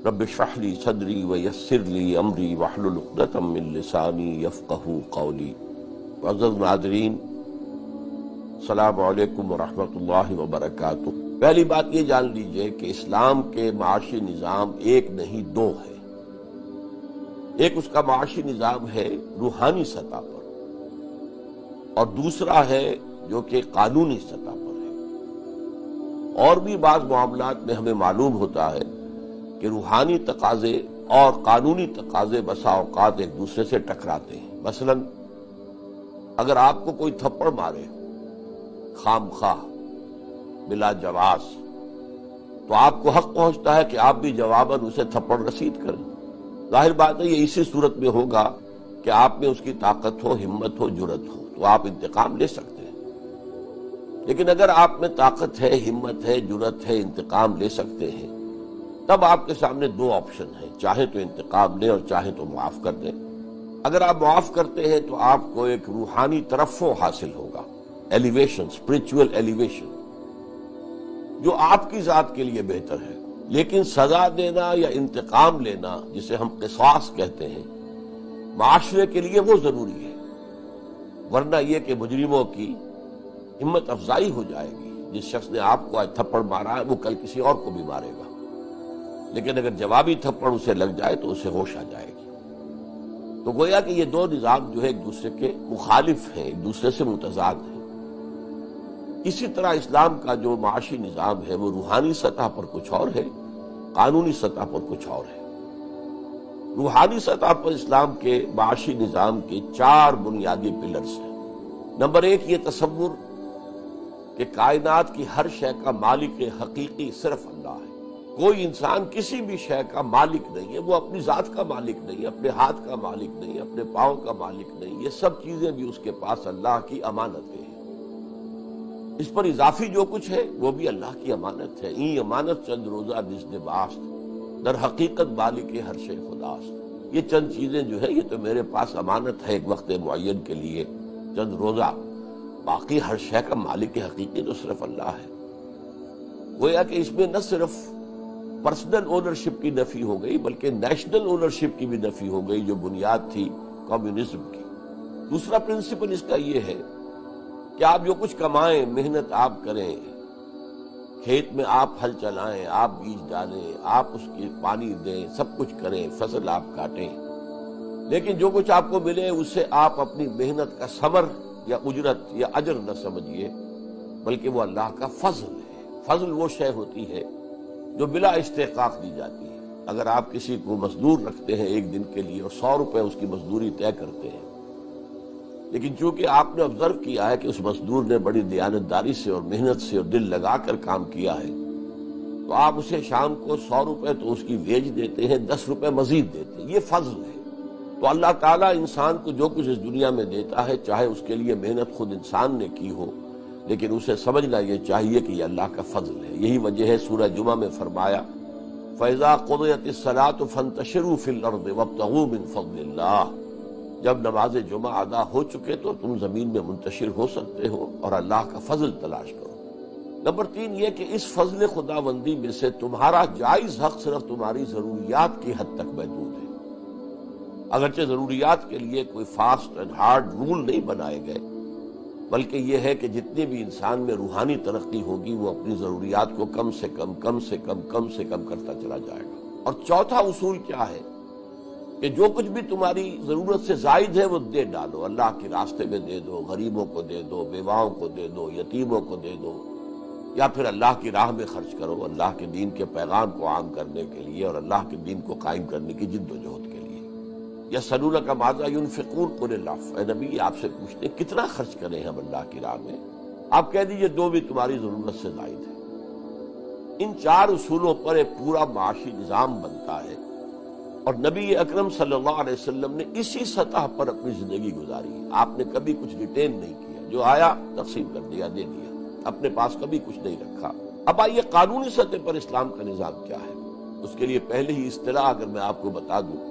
رب اشرح لی صدری ویسر لی امری واحلل عقدۃ من لسانی یفقہوا قولی۔ معزز ناظرین، السلام علیکم ورحمۃ اللہ وبرکاتہ۔ پہلی بات یہ جان لیجئے کہ اسلام کے معاشی نظام ایک نہیں دو ہے۔ ایک اس کا معاشی نظام ہے روحانی سطح پر، اور دوسرا ہے جو کہ قانونی سطح پر ہے۔ اور بھی بعض معاملات میں ہمیں معلوم ہوتا ہے کہ روحانی تقاضے اور قانونی تقاضے بسا اوقات ایک دوسرے سے ٹکراتے ہیں۔ مثلا اگر آپ کو کوئی تھپڑ مارے خام خواہ بلا جواز، تو آپ کو حق پہنچتا ہے کہ آپ بھی جواباً اسے تھپڑ رسید کریں۔ ظاہر بات ہے یہ اسی صورت میں ہوگا کہ آپ میں اس کی طاقت ہو، ہمت ہو، جرت ہو، تو آپ انتقام لے سکتے ہیں۔ لیکن اگر آپ میں طاقت ہے، ہمت ہے، جرت ہے، انتقام لے سکتے ہیں، تب آپ کے سامنے دو آپشن ہیں، چاہے تو انتقام لیں اور چاہے تو معاف کر دیں۔ اگر آپ معاف کرتے ہیں تو آپ کو ایک روحانی ترفع حاصل ہوگا، ایلیویشن، اسپرچول ایلیویشن، جو آپ کی ذات کے لیے بہتر ہے۔ لیکن سزا دینا یا انتقام لینا، جسے ہم قصاص کہتے ہیں، معاشرے کے لیے وہ ضروری ہے، ورنہ یہ کہ مجرموں کی ہمت افزائی ہو جائے گی۔ جس شخص نے آپ کو آج تھپڑ مارا ہے وہ کل کسی اور کو بھی مارے گا، لیکن اگر جوابی تھپڑ اسے لگ جائے تو اسے ہوش آ جائے گی۔ تو گویا کہ یہ دو نظام جو ہے ایک دوسرے کے مخالف ہیں، ایک دوسرے سے متضاد ہیں۔ اسی طرح اسلام کا جو معاشی نظام ہے وہ روحانی سطح پر کچھ اور ہے، قانونی سطح پر کچھ اور ہے۔ روحانی سطح پر اسلام کے معاشی نظام کے چار بنیادی پلرز ہیں۔ نمبر ایک، یہ تصور کہ کائنات کی ہر شے کا مالک حقیقی صرف اللہ ہے۔ کوئی انسان کسی بھی شے کا مالک نہیں ہے، وہ اپنی ذات کا مالک نہیں، اپنے ہاتھ کا مالک نہیں، اپنے پاؤں کا مالک نہیں، یہ سب چیزیں بھی اس کے پاس اللہ کی امانتیں ہیں۔ اس پر اضافی جو کچھ ہے وہ بھی اللہ کی امانت ہے۔ این امانت چند روزہ نزد باست، در حقیقت مالک ہر شے خداست۔ یہ چند چیزیں جو ہے یہ تو میرے پاس امانت ہے ایک وقت معین کے لیے، چند روزہ، باقی ہر شے کا مالک حقیقی تو صرف اللہ ہے۔ گویا کہ اس میں نہ صرف پرسنل اونرشپ کی نفی ہو گئی بلکہ نیشنل اونرشپ کی بھی نفی ہو گئی، جو بنیاد تھی کمیونزم کی۔ دوسرا پرنسپل اس کا یہ ہے کہ آپ جو کچھ کمائیں، محنت آپ کریں، کھیت میں آپ ہل چلائیں، آپ بیج ڈالیں، آپ اس کی پانی دیں، سب کچھ کریں، فصل آپ کاٹیں، لیکن جو کچھ آپ کو ملے اسے آپ اپنی محنت کا ثمر یا اجرت یا اجر نہ سمجھیے، بلکہ وہ اللہ کا فضل ہے۔ فضل وہ شے ہوتی ہے جو بلا استحقاق دی جاتی ہے۔ اگر آپ کسی کو مزدور رکھتے ہیں ایک دن کے لیے اور 100 روپے اس کی مزدوری طے کرتے ہیں، لیکن چونکہ آپ نے آبزرو کیا ہے کہ اس مزدور نے بڑی دیانتداری سے اور محنت سے اور دل لگا کر کام کیا ہے، تو آپ اسے شام کو 100 روپے تو اس کی ویج دیتے ہیں، 10 روپے مزید دیتے ہیں۔ یہ فضل ہے۔ تو اللہ تعالیٰ انسان کو جو کچھ اس دنیا میں دیتا ہے، چاہے اس کے لیے محنت خود انسان نے کی ہو، لیکن اسے سمجھنا یہ چاہیے کہ یہ اللہ کا فضل ہے۔ یہی وجہ ہے سورہ جمعہ میں فرمایا فَإِذَا قُضِيَتِ الصَّلَاةُ فَانتَشِرُوا فِي الْأَرْضِ وَابْتَغُوا مِن فَضْلِ اللَّهِ۔ جب نماز جمعہ ادا ہو چکے تو تم زمین میں منتشر ہو سکتے ہو اور اللہ کا فضل تلاش کرو۔ نمبر 3 یہ کہ اس فضل خداوندی میں سے تمہارا جائز حق صرف تمہاری ضروریات کی حد تک محدود ہے۔ اگرچہ ضروریات کے لیے کوئی فاسٹ اینڈ ہارڈ رول نہیں بنائے گئے، بلکہ یہ ہے کہ جتنی بھی انسان میں روحانی ترقی ہوگی وہ اپنی ضروریات کو کم سے کم کرتا چلا جائے گا۔ اور چوتھا اصول کیا ہے کہ جو کچھ بھی تمہاری ضرورت سے زائد ہے وہ دے ڈالو، اللہ کے راستے میں دے دو، غریبوں کو دے دو، بیواؤں کو دے دو، یتیموں کو دے دو، یا پھر اللہ کی راہ میں خرچ کرو، اللہ کے دین کے پیغام کو عام کرنے کے لیے اور اللہ کے دین کو قائم کرنے کی جد و جہد کے لیے۔ یسألونک ماذا ینفقون قل العفو، اے نبی آپ سے پوچھتے ہیں کتنا خرچ کریں ہم اللہ کی راہ میں؟ آپ کہہ دیجئے جو بھی تمہاری ضرورت سے زائد ہے۔ ان چار اصولوں پر ایک پورا معاشی نظام بنتا ہے، اور نبی اکرم صلی اللہ علیہ وسلم نے اسی سطح پر اپنی زندگی گزاری ہے۔ آپ نے کبھی کچھ ریٹین نہیں کیا، جو آیا تقسیم کر دیا، دے دیا، اپنے پاس کبھی کچھ نہیں رکھا۔ اب آئیے قانونی سطح پر اسلام کا نظام کیا ہے۔ اس کے لیے پہلے ہی اصطلاح اگر میں آپ کو بتا دوں،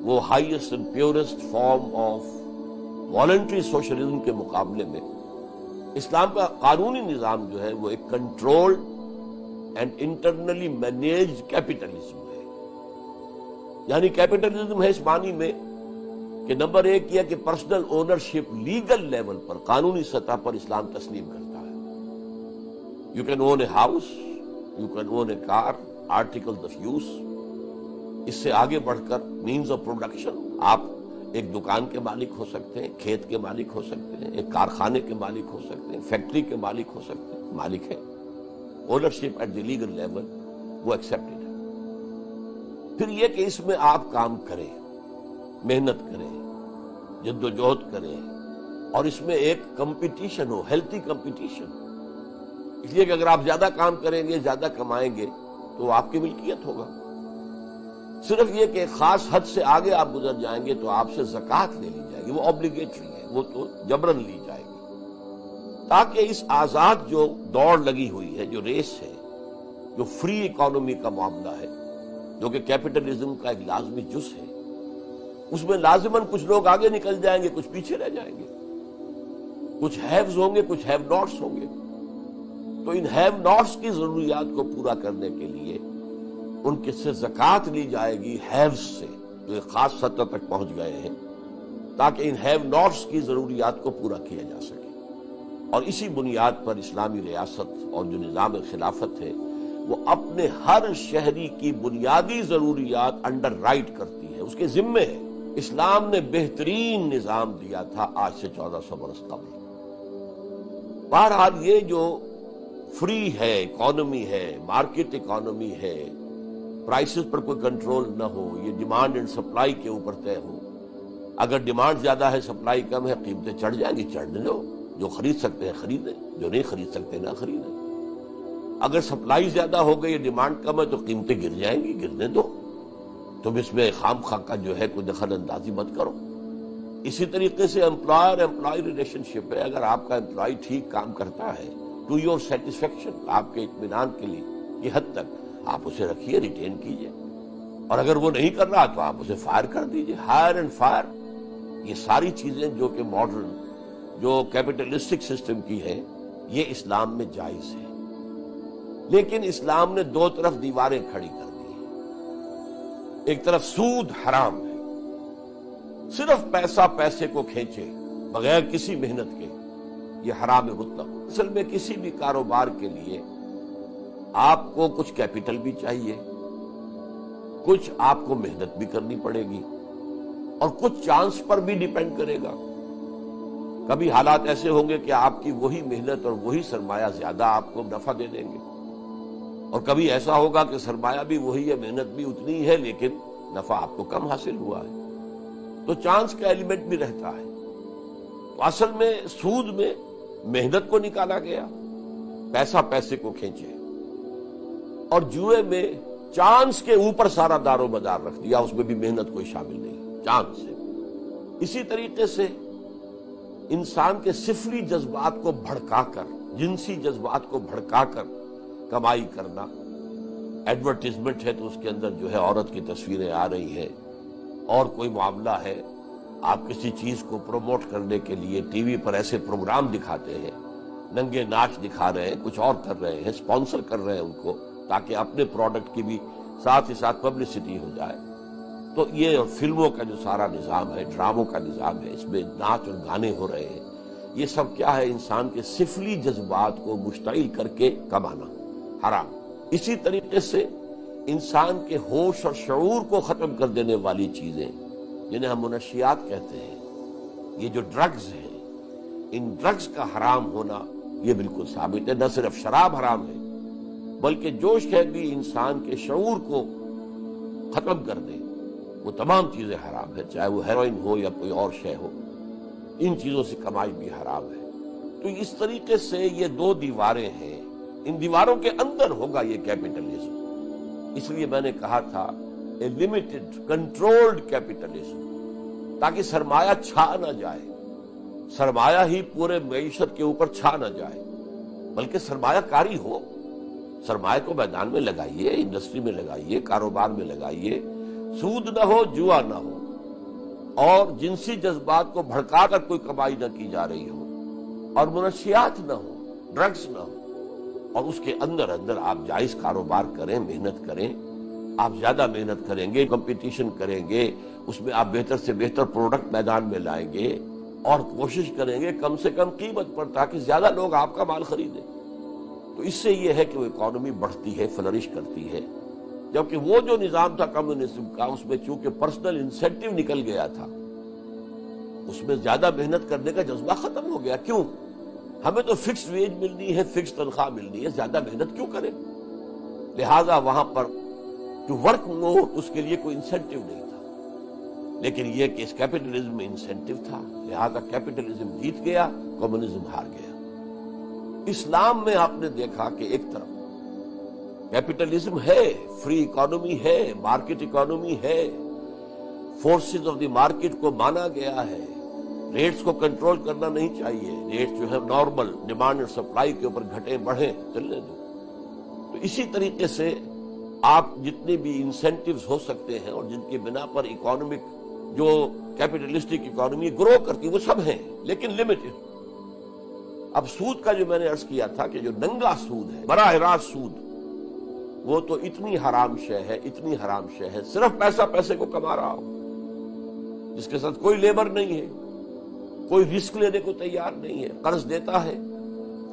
وہ highest and purest form of voluntary socialism کے مقابلے میں اسلام کا قانونی نظام جو ہے وہ ایک controlled and internally managed capitalism ہے. یعنی کیپٹلزم ہے اس معنی میں کہ نمبر ایک یہ کہ پرسنل اونرشپ لیگل لیول پر، قانونی سطح پر اسلام تسلیم کرتا ہے. You can own a house, you can own a car, article of use. اس سے آگے بڑھ کر مینز آف پروڈکشن، آپ ایک دکان کے مالک ہو سکتے ہیں، کھیت کے مالک ہو سکتے ہیں، ایک کارخانے کے مالک ہو سکتے ہیں، فیکٹری کے مالک ہو سکتے ہیں. مالک ہے، ownership at the legal level وہ ایکسیپٹڈ ہے. پھر یہ کہ اس میں آپ کام کریں، محنت کریں، جد و جہد کریں، اور اس میں ایک کمپٹیشن ہو، ہیلتھی کمپٹیشن. اس لیے کہ اگر آپ زیادہ کام کریں گے، زیادہ کمائیں گے تو آپ کی ملکیت ہوگا. صرف یہ کہ خاص حد سے آگے آپ گزر جائیں گے تو آپ سے زکوٰۃ لے لی جائے گی، وہ obligatory ہے، وہ تو جبراً لی جائے گی. تاکہ اس آزاد جو دوڑ لگی ہوئی ہے، جو ریس ہے، جو فری اکانومی کا معاملہ ہے، جو کہ کیپٹلزم کا ایک لازمی جز ہے، اس میں لازماً کچھ لوگ آگے نکل جائیں گے، کچھ پیچھے رہ جائیں گے. کچھ ہیوز ہوں گے، کچھ ہیو ناٹس ہوں گے. تو ان ہیو ناٹس کی ضروریات کو پورا کرنے کے لیے ان کے سے زکوٰۃ لی جائے گی ہیوز سے، جو ایک خاص سطح تک پہنچ گئے ہیں، تاکہ ان ہیو ناٹس کی ضروریات کو پورا کیا جا سکے. اور اسی بنیاد پر اسلامی ریاست اور جو نظام خلافت ہے وہ اپنے ہر شہری کی بنیادی ضروریات انڈر رائٹ کرتی ہے، اس کے ذمے ہے. اسلام نے بہترین نظام دیا تھا آج سے 1400 برس قبل. بہرحال یہ جو فری ہے، اکانومی ہے، مارکیٹ اکانومی ہے، پرائسز پر کوئی کنٹرول نہ ہو، یہ ڈیمانڈ اینڈ سپلائی کے اوپر طے ہو. اگر ڈیمانڈ زیادہ ہے، سپلائی کم ہے، قیمتیں چڑھ جائیں گی، چڑھنے دو. جو خرید سکتے ہیں خریدیں، جو نہیں خرید سکتے نہ خریدیں. اگر سپلائی زیادہ ہو گئی، ڈیمانڈ کم ہے تو قیمتیں گر جائیں گی، گرنے دو. تم اس میں خام خواہ کا جو ہے کوئی دخل اندازی مت کرو. اسی طریقے سے امپلائر امپلائی ریلیشن شپ ہے. اگر آپ کا امپلائی ٹھیک کام کرتا ہے ٹو یور سیٹسفیکشن، آپ کے اطمینان کے لیے یہ حد تک، آپ اسے رکھیے، ریٹین کیجیے. اور اگر وہ نہیں کر رہا تو آپ اسے فائر کر دیجیے. ہائر اینڈ فائر، یہ ساری چیزیں جو کہ ماڈرن، جو کیپٹلسٹک سسٹم کی ہیں، یہ اسلام میں جائز ہے. لیکن اسلام نے دو طرف دیواریں کھڑی کر دی ہیں. ایک طرف سود حرام ہے، صرف پیسہ پیسے کو کھینچے بغیر کسی محنت کے، یہ حرام مطلق. اصل میں کسی بھی کاروبار کے لیے آپ کو کچھ کیپٹل بھی چاہیے، کچھ آپ کو محنت بھی کرنی پڑے گی، اور کچھ چانس پر بھی ڈیپینڈ کرے گا. کبھی حالات ایسے ہوں گے کہ آپ کی وہی محنت اور وہی سرمایہ زیادہ آپ کو نفع دے دیں گے، اور کبھی ایسا ہوگا کہ سرمایہ بھی وہی ہے، محنت بھی اتنی ہی ہے، لیکن نفع آپ کو کم حاصل ہوا ہے. تو چانس کا ایلیمنٹ بھی رہتا ہے. تو اصل میں سود میں محنت کو نکالا گیا، پیسہ پیسے کو کھینچے، اور جوئے میں چانس کے اوپر سارا دار و مدار رکھ دیا، اس میں بھی محنت کوئی شامل نہیں، چانس سے. اسی طریقے سے انسان کے سفلی جذبات کو بھڑکا کر، جنسی جذبات کو بھڑکا کر کمائی کرنا. ایڈورٹیزمنٹ ہے تو اس کے اندر جو ہے عورت کی تصویریں آ رہی ہیں، اور کوئی معاملہ ہے، آپ کسی چیز کو پروموٹ کرنے کے لیے ٹی وی پر ایسے پروگرام دکھاتے ہیں، ننگے ناچ دکھا رہے ہیں، کچھ اور کر رہے ہیں، اسپانسر کر رہے ہیں ان کو، تاکہ اپنے پروڈکٹ کی بھی ساتھ ہی ساتھ پبلسٹی ہو جائے. تو یہ فلموں کا جو سارا نظام ہے، ڈراموں کا نظام ہے، اس میں ناچ اور گانے ہو رہے ہیں. یہ سب کیا ہے؟ انسان کے سفلی جذبات کو مشتعل کر کے کمانا، حرام. اسی طریقے سے انسان کے ہوش اور شعور کو ختم کر دینے والی چیزیں جنہیں ہم منشیات کہتے ہیں، یہ جو ڈرگز ہیں، ان ڈرگز کا حرام ہونا یہ بالکل ثابت ہے. نہ صرف شراب حرام ہے بلکہ جو شے بھی انسان کے شعور کو ختم کر دے وہ تمام چیزیں حرام ہے، چاہے وہ ہیروئن ہو یا کوئی اور شے ہو. ان چیزوں سے کمائی بھی حرام ہے. تو اس طریقے سے یہ دو دیواریں ہیں، ان دیواروں کے اندر ہوگا یہ کیپٹلزم. اس لیے میں نے کہا تھا اے لمیٹڈ کنٹرولڈ کیپٹلزم، تاکہ سرمایہ چھا نہ جائے، سرمایہ ہی پورے معیشت کے اوپر چھا نہ جائے، بلکہ سرمایہ کاری ہو. سرمایہ کو میدان میں لگائیے، انڈسٹری میں لگائیے، کاروبار میں لگائیے. سود نہ ہو، جوا نہ ہو، اور جنسی جذبات کو بھڑکا کر کوئی کمائی نہ کی جا رہی ہو، اور منشیات نہ ہو، ڈرگز نہ ہو. اور اس کے اندر اندر آپ جائز کاروبار کریں، محنت کریں، آپ زیادہ محنت کریں گے، کمپٹیشن کریں گے، اس میں آپ بہتر سے بہتر پروڈکٹ میدان میں لائیں گے اور کوشش کریں گے کم سے کم قیمت پر تاکہ زیادہ لوگ آپ کا مال خریدیں، تو اس سے یہ ہے کہ وہ اکانومی بڑھتی ہے، فلرش کرتی ہے۔ جبکہ وہ جو نظام تھا کمیونزم کا، اس میں چونکہ پرسنل انسینٹیو نکل گیا تھا، اس میں زیادہ محنت کرنے کا جذبہ ختم ہو گیا۔ کیوں؟ ہمیں تو فکس ویج ملنی ہے، فکس تنخواہ ملنی ہے، زیادہ محنت کیوں کریں؟ لہذا وہاں پر ٹو ورک مور، اس کے لیے کوئی انسینٹیو نہیں تھا، لیکن یہ کہ اس کیپٹلزم میں انسینٹیو تھا، لہذا کیپٹلزم جیت گیا، کمیونزم ہار گیا۔ اسلام میں آپ نے دیکھا کہ ایک طرف کیپٹلزم ہے، فری اکانومی ہے، مارکیٹ اکانومی ہے، فورسز آف دی مارکیٹ کو مانا گیا ہے، ریٹس کو کنٹرول کرنا نہیں چاہیے، ریٹس جو ہے نارمل ڈیمانڈ اور سپلائی کے اوپر گھٹیں بڑھیں چلنے دو۔ تو اسی طریقے سے آپ جتنی بھی انسینٹیوز ہو سکتے ہیں اور جن کی بنا پر اکانومک جو کیپٹلسٹک اکانومی گرو کرتی وہ سب ہیں، لیکن لمیٹڈ۔ اب سود کا جو میں نے عرض کیا تھا کہ جو ننگا سود ہے، براہ راست سود، وہ تو اتنی حرام شے ہے، اتنی حرام شے ہے، صرف پیسہ پیسے کو کما رہا ہو، جس کے ساتھ کوئی لیبر نہیں ہے، کوئی رسک لینے کو تیار نہیں ہے، قرض دیتا ہے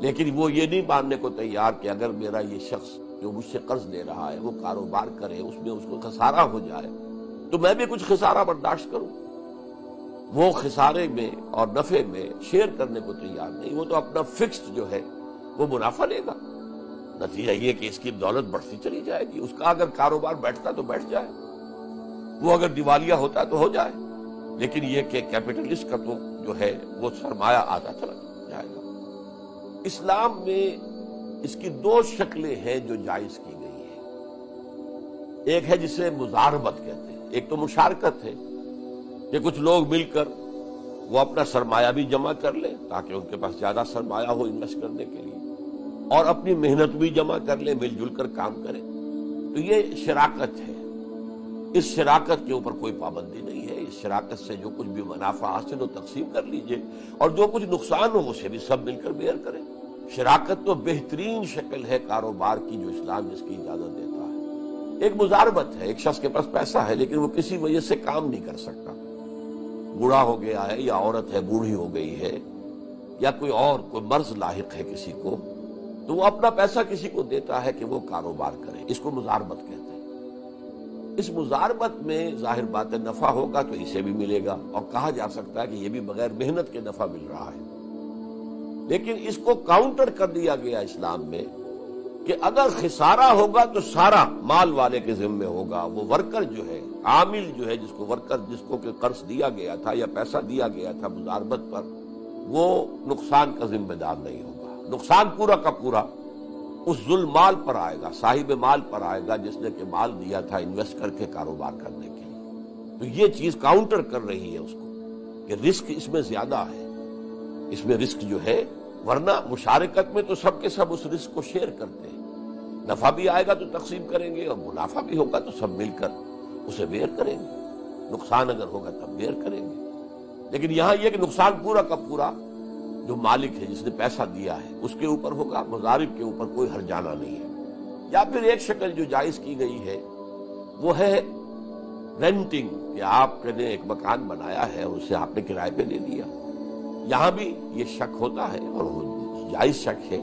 لیکن وہ یہ نہیں ماننے کو تیار کہ اگر میرا یہ شخص جو مجھ سے قرض لے رہا ہے وہ کاروبار کرے، اس میں اس کو خسارہ ہو جائے تو میں بھی کچھ خسارہ برداشت کروں۔ وہ خسارے میں اور نفع میں شیئر کرنے کو تیار نہیں، وہ تو اپنا فکسڈ جو ہے وہ منافع لے گا۔ نتیجہ یہ کہ اس کی دولت بڑھتی چلی جائے گی، اس کا اگر کاروبار بیٹھتا تو بیٹھ جائے، وہ اگر دیوالیہ ہوتا تو ہو جائے، لیکن یہ کہ کیپٹلسٹ کا تو جو ہے وہ سرمایہ آتا چلا جائے گا۔ اسلام میں اس کی دو شکلیں ہیں جو جائز کی گئی ہیں۔ ایک ہے جسے مزاربت کہتے ہیں، ایک تو مشارکت ہے کہ کچھ لوگ مل کر وہ اپنا سرمایہ بھی جمع کر لیں تاکہ ان کے پاس زیادہ سرمایہ ہو انویسٹ کرنے کے لیے، اور اپنی محنت بھی جمع کر لیں، مل جل کر کام کریں، تو یہ شراکت ہے۔ اس شراکت کے اوپر کوئی پابندی نہیں ہے، اس شراکت سے جو کچھ بھی منافع حاصل ہو تقسیم کر لیجئے، اور جو کچھ نقصان ہو اسے بھی سب مل کر بیئر کریں۔ شراکت تو بہترین شکل ہے کاروبار کی جو اسلام جس کی اجازت دیتا ہے۔ ایک مزاربت ہے، ایک شخص کے پاس پیسہ ہے لیکن وہ کسی وجہ سے کام نہیں کر سکتا، بوڑھا ہو گیا ہے یا عورت ہے بوڑھی ہو گئی ہے یا کوئی مرض لاحق ہے کسی کو، تو وہ اپنا پیسہ کسی کو دیتا ہے کہ وہ کاروبار کرے، اس کو مزاربت کہتے ہیں۔ اس مزاربت میں ظاہر بات ہے نفع ہوگا تو اسے بھی ملے گا، اور کہا جا سکتا ہے کہ یہ بھی بغیر محنت کے نفع مل رہا ہے، لیکن اس کو کاؤنٹر کر دیا گیا اسلام میں کہ اگر خسارہ ہوگا تو سارا مال والے کے ذمے ہوگا، وہ ورکر جو ہے، عامل جو ہے، جس کو کہ قرض دیا گیا تھا یا پیسہ دیا گیا تھا مزاربت پر، وہ نقصان کا ذمہ دار نہیں ہوگا، نقصان پورا کا پورا اس ظلم مال پر آئے گا، صاحب مال پر آئے گا جس نے کہ مال دیا تھا انویسٹ کر کے کاروبار کرنے کے لیے۔ تو یہ چیز کاؤنٹر کر رہی ہے اس کو کہ رسک اس میں زیادہ ہے، اس میں رسک جو ہے، ورنہ مشارکت میں تو سب کے سب اس رسک کو شیئر کرتے ہیں، نفع بھی آئے گا تو تقسیم کریں گے اور منافع بھی ہوگا تو سب مل کر اسے بیئر کریں گے، نقصان اگر ہوگا تب بیئر کریں گے۔ لیکن یہاں یہ کہ نقصان پورا کا پورا جو مالک ہے جس نے پیسہ دیا ہے اس کے اوپر ہوگا، مضارب کے اوپر کوئی ہرجانہ نہیں ہے۔ یا پھر ایک شکل جو جائز کی گئی ہے وہ ہے رینٹنگ، کہ آپ نے ایک مکان بنایا ہے اور اسے آپ نے کرائے پہ دے دیا۔ یہاں بھی یہ شک ہوتا ہے اور وہ جائز شک ہے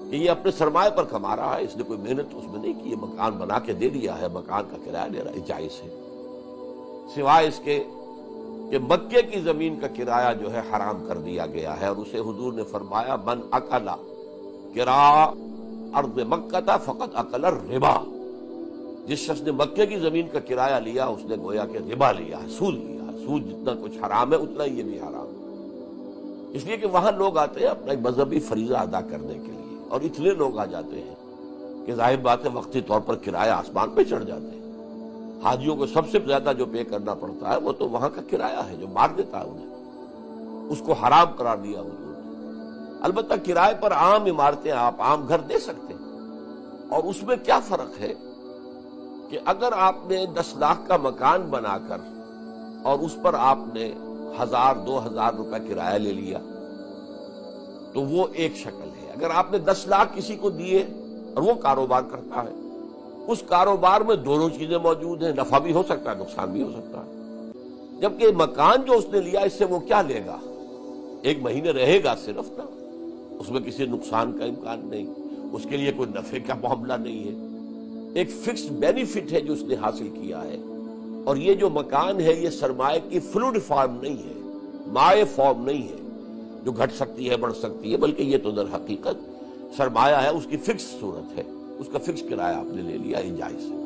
کہ یہ اپنے سرمایہ پر کما رہا ہے، اس نے کوئی محنت اس میں نہیں کی، یہ مکان بنا کے دے دیا ہے، مکان کا کرایہ لے رہا ہے، جائز ہے، سوائے اس کے کہ مکے کی زمین کا کرایہ جو ہے حرام کر دیا گیا ہے، اور اسے حضور نے فرمایا من اکل کرا ارض مکہ فقط اکل الربا، جس شخص نے مکے کی زمین کا کرایہ لیا اس نے گویا کہ ربا لیا، سود لیا، سود جتنا کچھ حرام ہے اتنا ہی یہ بھی حرام ہے۔ اس لیے کہ وہاں لوگ آتے ہیں اپنا ایک مذہبی فریضہ ادا کرنے کے لیے، اور اتنے لوگ آ جاتے ہیں کہ ظاہر بات ہے وقتی طور پر کرایہ آسمان پہ چڑھ جاتے ہیں۔ حاجیوں کو سب سے زیادہ جو پے کرنا پڑتا ہے وہ تو وہاں کا کرایہ ہے جو مار دیتا ہے انہیں، اس کو حرام قرار دیا حضور نے۔ البتہ کرائے پر عام عمارتیں آپ عام گھر دے سکتے ہیں، اور اس میں کیا فرق ہے کہ اگر آپ نے 10 لاکھ کا مکان بنا کر اور اس پر آپ نے 1000-2000 روپے کرایہ لے لیا، تو وہ ایک شکل ہے۔ اگر آپ نے 10 لاکھ کسی کو دیے اور وہ کاروبار کرتا ہے، اس کاروبار میں دونوں چیزیں موجود ہیں، نفع بھی ہو سکتا ہے، نقصان بھی ہو سکتا ہے۔ جبکہ مکان جو اس نے لیا، اس سے وہ کیا لے گا؟ 1 مہینے رہے گا صرف نا، اس میں کسی نقصان کا امکان نہیں، اس کے لیے کوئی نفع کا معاملہ نہیں ہے، ایک فکسڈ بینیفٹ ہے جو اس نے حاصل کیا ہے۔ اور یہ جو مکان ہے یہ سرمایہ کی فلوئڈ فارم نہیں ہے، مائع فارم نہیں ہے جو گھٹ سکتی ہے بڑھ سکتی ہے، بلکہ یہ تو در حقیقت سرمایہ ہے، اس کی فکس صورت ہے، اس کا فکس کرایہ آپ نے لے لیا، یہ جائز ہے۔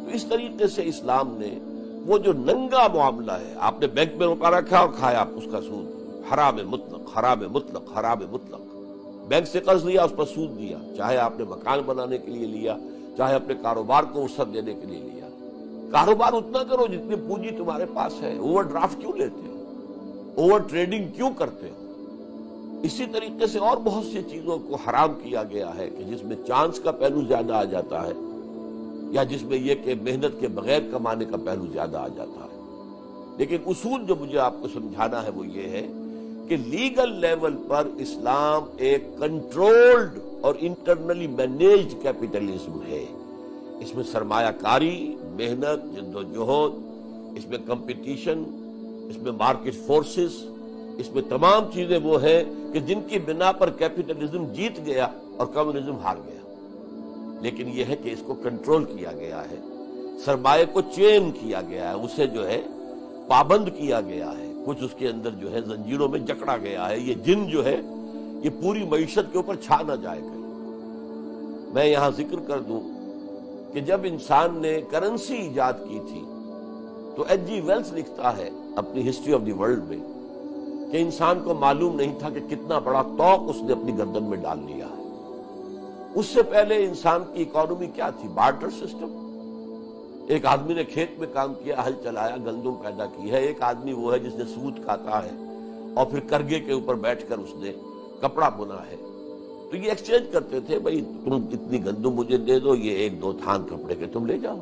تو اس طریقے سے اسلام نے وہ جو ننگا معاملہ ہے، آپ نے بینک میں روپا رکھا اور کھایا اس کا سود، حرام مطلق، حرام مطلق، حرام مطلق۔ بینک سے قرض لیا، اس پر سود دیا، چاہے آپ نے مکان بنانے کے لیے لیا، چاہے اپنے کاروبار کو وسعت دینے کے لیے لیا۔ کاروبار اتنا کرو جتنی پونجی تمہارے پاس ہے، اوور ڈرافٹ کیوں لیتے ہو، اوور ٹریڈنگ کیوں کرتے ہو؟ اسی طریقے سے اور بہت سی چیزوں کو حرام کیا گیا ہے کہ جس میں چانس کا پہلو زیادہ آ جاتا ہے، یا جس میں یہ کہ محنت کے بغیر کمانے کا پہلو زیادہ آ جاتا ہے۔ لیکن اصول جو مجھے آپ کو سمجھانا ہے وہ یہ ہے کہ لیگل لیول پر اسلام ایک کنٹرولڈ اور انٹرنلی مینیجڈ کیپٹلزم ہے۔ اس میں سرمایہ کاری، محنت، جد و جہد، اس میں کمپٹیشن، اس میں مارکیٹ فورسز، اس میں تمام چیزیں وہ ہیں کہ جن کی بنا پر کیپٹلزم جیت گیا اور کمیونزم ہار گیا۔ لیکن یہ ہے کہ اس کو کنٹرول کیا گیا ہے، سرمایہ کو چین کیا گیا ہے، اسے جو ہے پابند کیا گیا ہے، کچھ اس کے اندر جو ہے زنجیروں میں جکڑا گیا ہے۔ یہ جن جو ہے یہ پوری معیشت کے اوپر چھا نہ جائے گا۔ میں یہاں ذکر کر دوں کہ جب انسان نے کرنسی ایجاد کی تھی تو ایچ جی ویلس لکھتا ہے اپنی ہسٹری آف دی ورلڈ میں کہ انسان کو معلوم نہیں تھا کہ کتنا بڑا طوق اس نے اپنی گردن میں ڈال لیا ہے۔ اس سے پہلے انسان کی اکانومی کیا تھی؟ Barter system. ایک آدمی نے کھیت میں کام کیا، ہل چلایا، گندم پیدا کی ہے، ایک آدمی وہ ہے جس نے سوت کاتا ہے اور پھر کرگے کے اوپر بیٹھ کر اس نے کپڑا بنا ہے۔ تو یہ ایکسچینج کرتے تھے، بھائی تم اتنی گندم مجھے دے دو، یہ 1-2 تھان کپڑے کے تم لے جاؤ۔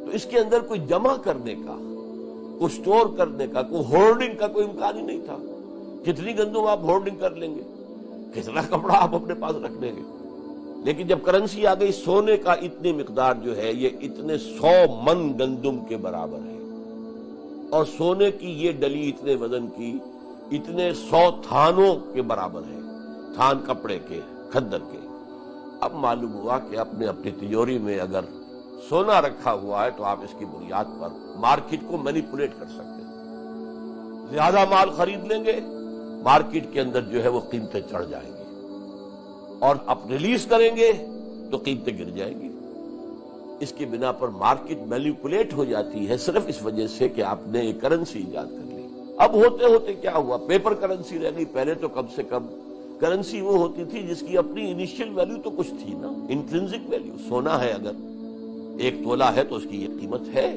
تو اس کے اندر کوئی جمع کرنے کا، کوئی سٹور کرنے کا، کوئی ہولڈنگ کا کوئی امکان ہی نہیں تھا۔ کتنی گندم آپ ہولڈنگ کر لیں گے، کتنا کپڑا آپ اپنے پاس رکھ لیں گے؟ لیکن جب کرنسی آ گئی، سونے کا اتنی مقدار جو ہے یہ اتنے 100 من گندم کے برابر ہے، اور سونے کی یہ ڈلی اتنے وزن کی اتنے 100 تھانوں کے برابر ہے، تھان کپڑے کے، کھدر کے۔ اب معلوم ہوا کہ اپنے اپنی تجوری میں اگر سونا رکھا ہوا ہے تو آپ اس کی بنیاد پر مارکیٹ کو مینیپولیٹ کر سکتے ہیں۔ زیادہ مال خرید لیں گے، مارکیٹ کے اندر جو ہے وہ قیمتیں چڑھ جائیں گی، اور اب ریلیز کریں گے تو قیمتیں گر جائیں گی۔ اس کی بنا پر مارکیٹ مینیپولیٹ ہو جاتی ہے صرف اس وجہ سے کہ آپ نے ایک کرنسی ایجاد کر لی۔ اب ہوتے ہوتے کیا ہوا؟ پیپر کرنسی رہ گئی۔ پہلے تو کم سے کم کرنسی وہ ہوتی تھی جس کی اپنی انیشیل ویلیو تو کچھ تھی نا، انٹرنسک ویلیو۔ سونا ہے، اگر 1 تولہ ہے تو اس کی یہ قیمت ہے۔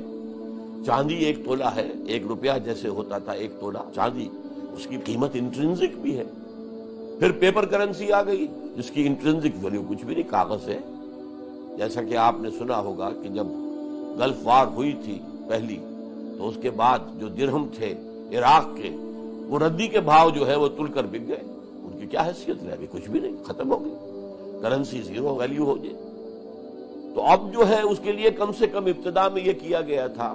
چاندی 1 تولہ ہے، 1 روپیہ جیسے ہوتا تھا 1 تولہ چاندی، اس کی قیمت انٹرنسک بھی ہے۔ پھر پیپر کرنسی آ گئی جس کی انٹرنسک ویلیو کچھ بھی نہیں، کاغذ ہے۔ جیسا کہ آپ نے سنا ہوگا کہ جب گلف وار ہوئی تھی پہلی، تو اس کے بعد جو درہم تھے عراق کے، وہ ردی کے بھاؤ جو ہے وہ تل کر بک گئے۔ ان کی کیا حیثیت رہ گئی؟ کچھ بھی نہیں، ختم ہو گئی، کرنسی 0 ویلیو ہو جائے۔ تو اب جو ہے اس کے لیے کم سے کم ابتدا میں یہ کیا گیا تھا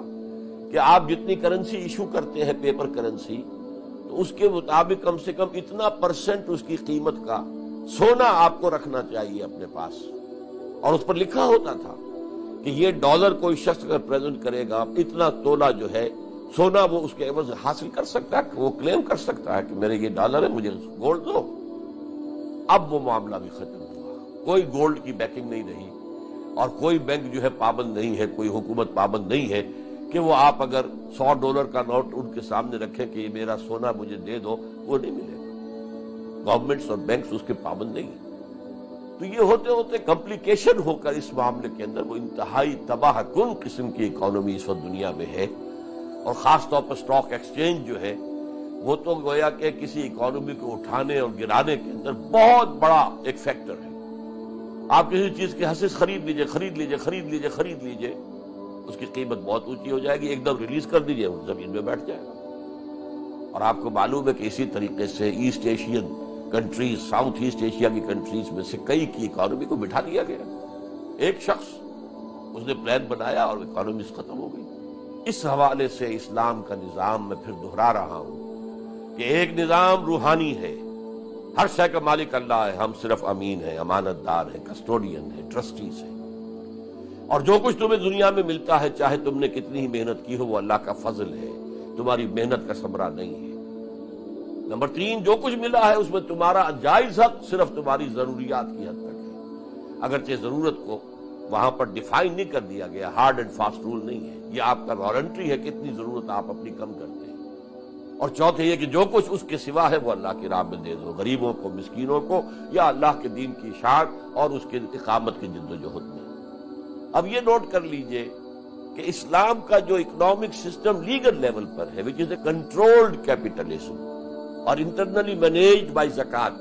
کہ آپ جتنی کرنسی ایشو کرتے ہیں پیپر کرنسی، تو اس کے مطابق کم سے کم اتنا % اس کی قیمت کا سونا آپ کو رکھنا چاہیے اپنے پاس۔ اور اس پر لکھا ہوتا تھا کہ یہ ڈالر کوئی شخص اگر پریزنٹ کرے گا، اتنا تولہ جو ہے سونا وہ اس کے عوض حاصل کر سکتا ہے، وہ کلیم کر سکتا ہے کہ میرے یہ ڈالر ہے، مجھے گولڈ دو۔ اب وہ معاملہ بھی ختم ہوا، کوئی گولڈ کی بیکنگ نہیں رہی، اور کوئی بینک جو ہے پابند نہیں ہے، کوئی حکومت پابند نہیں ہے کہ وہ آپ اگر $100 کا نوٹ ان کے سامنے رکھیں کہ یہ میرا سونا مجھے دے دو، وہ نہیں ملے گا۔ گورنمنٹس اور بینکس اس کے پابند نہیں ہیں۔ تو یہ ہوتے ہوتے کمپلیکیشن ہو کر اس معاملے کے اندر وہ انتہائی تباہ کن قسم کی اکانومی اس وقت دنیا میں ہے، اور خاص طور پر اسٹاک ایکسچینج جو ہے وہ تو گویا کہ کسی اکانومی کو اٹھانے اور گرانے کے اندر بہت بڑا ایک فیکٹر ہے۔ آپ کسی چیز کی حصص خرید لیجئے، خرید لیجئے، خرید لیجئے، خرید لیجئے، اس کی قیمت بہت اونچی ہو جائے گی، ایک دم ریلیز کر دیجئے، وہ زمین میں بیٹھ جائے گا۔ اور آپ کو معلوم ہے کہ اسی طریقے سے East Asian countries, South East Asia کی کنٹریز میں سے کئی کی اکانومی کو بٹھا دیا گیا. ایک شخص اس نے پلان بنایا اور اکانومی ختم ہو گئی. اس حوالے سے اسلام کا نظام میں پھر دہرا رہا ہوں کہ ایک نظام روحانی ہے، ہر شے کا مالک اللہ ہے، ہم صرف امین ہیں، امانت دار ہیں، کسٹوڈین ہیں، ٹرسٹیز ہیں، اور جو کچھ تمہیں دنیا میں ملتا ہے چاہے تم نے کتنی ہی محنت کی ہو وہ اللہ کا فضل ہے، تمہاری محنت کا ثمرہ نہیں ہے. نمبر 3، جو کچھ ملا ہے اس میں تمہارا جائز حق صرف تمہاری ضروریات کی حد تک ہے، اگرچہ ضرورت کو وہاں پر ڈیفائن نہیں کر دیا گیا، ہارڈ اینڈ فاسٹ رول نہیں ہے، یہ آپ کا والنٹری ہے، کتنی ضرورت آپ اپنی کم کرتے ہیں. اور چوتھے یہ کہ جو کچھ اس کے سوا ہے وہ اللہ کی راہ میں دے دو، غریبوں کو، مسکینوں کو، یا اللہ کے دین کی اشاعت اور اس کے اقامت کی جد و جہد میں. اب یہ نوٹ کر لیجئے کہ اسلام کا جو اکنامک سسٹم لیگل لیول پر ہے، وچ از اے کنٹرولڈ کیپٹلزم اور انٹرنلی مینیجڈ بائی زکات،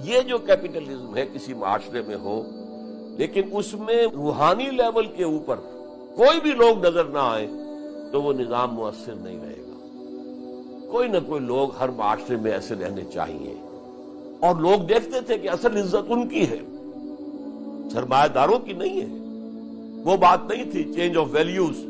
یہ جو کیپٹلزم ہے کسی معاشرے میں ہو، لیکن اس میں روحانی لیول کے اوپر کوئی بھی لوگ نظر نہ آئے تو وہ نظام مؤثر نہیں رہے گا. کوئی نہ کوئی لوگ ہر معاشرے میں ایسے رہنے چاہیے، اور لوگ دیکھتے تھے کہ اصل عزت ان کی ہے، سرمایہ داروں کی نہیں ہے. وہ بات نہیں تھی چینج آف ویلیوز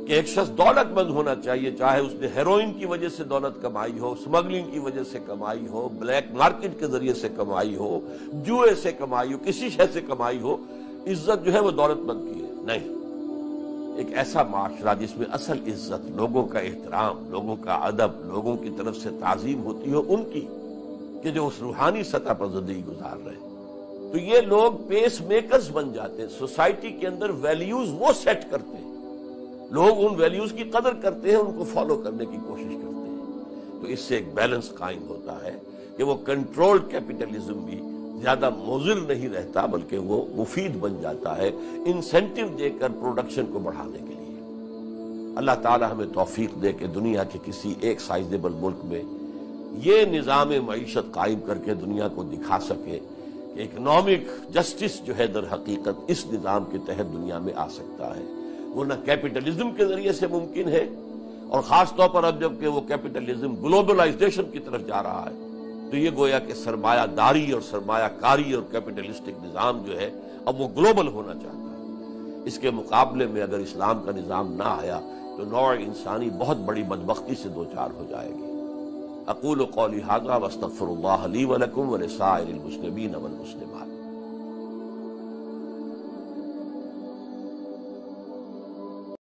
کہ ایک شخص دولت مند ہونا چاہیے، چاہے اس نے ہیروئن کی وجہ سے دولت کمائی ہو، اسمگلنگ کی وجہ سے کمائی ہو، بلیک مارکیٹ کے ذریعے سے کمائی ہو، جوئے سے کمائی ہو، کسی شے سے کمائی ہو، عزت جو ہے وہ دولت مند کی ہے. نہیں، ایک ایسا معاشرہ جس میں اصل عزت، لوگوں کا احترام، لوگوں کا ادب، لوگوں کی طرف سے تعظیم ہوتی ہو ان کی، کہ جو اس روحانی سطح پر زندگی گزار رہے ہیں. تو یہ لوگ پیس میکرز بن جاتے ہیں، سوسائٹی کے اندر ویلیوز وہ سیٹ کرتے ہیں، لوگ ان ویلیوز کی قدر کرتے ہیں، ان کو فالو کرنے کی کوشش کرتے ہیں. تو اس سے ایک بیلنس قائم ہوتا ہے کہ وہ کنٹرولڈ کیپٹلزم بھی زیادہ مضر نہیں رہتا، بلکہ وہ مفید بن جاتا ہے انسینٹیو دے کر پروڈکشن کو بڑھانے کے لیے. اللہ تعالی ہمیں توفیق دے کہ دنیا کے کسی ایک سائزیبل ملک میں یہ نظام معیشت قائم کر کے دنیا کو دکھا سکے کہ اکنامک جسٹس جو ہے در حقیقت اس نظام کے تحت دنیا میں آ سکتا ہے، ورنہ کیپٹلزم کے ذریعے سے ممکن ہے. اور خاص طور پر اب جب کہ وہ کیپٹلزم گلوبلائزیشن کی طرف جا رہا ہے تو یہ گویا کہ سرمایہ داری اور سرمایہ کاری اور کیپٹلسٹک نظام جو ہے اب وہ گلوبل ہونا چاہتا ہے. اس کے مقابلے میں اگر اسلام کا نظام نہ آیا تو نوع انسانی بہت بڑی بدبختی سے دوچار ہو جائے گی. اقول قولی ھذا واستغفر اللہ لی ولکم ولسائر المسلمین والمسلمات.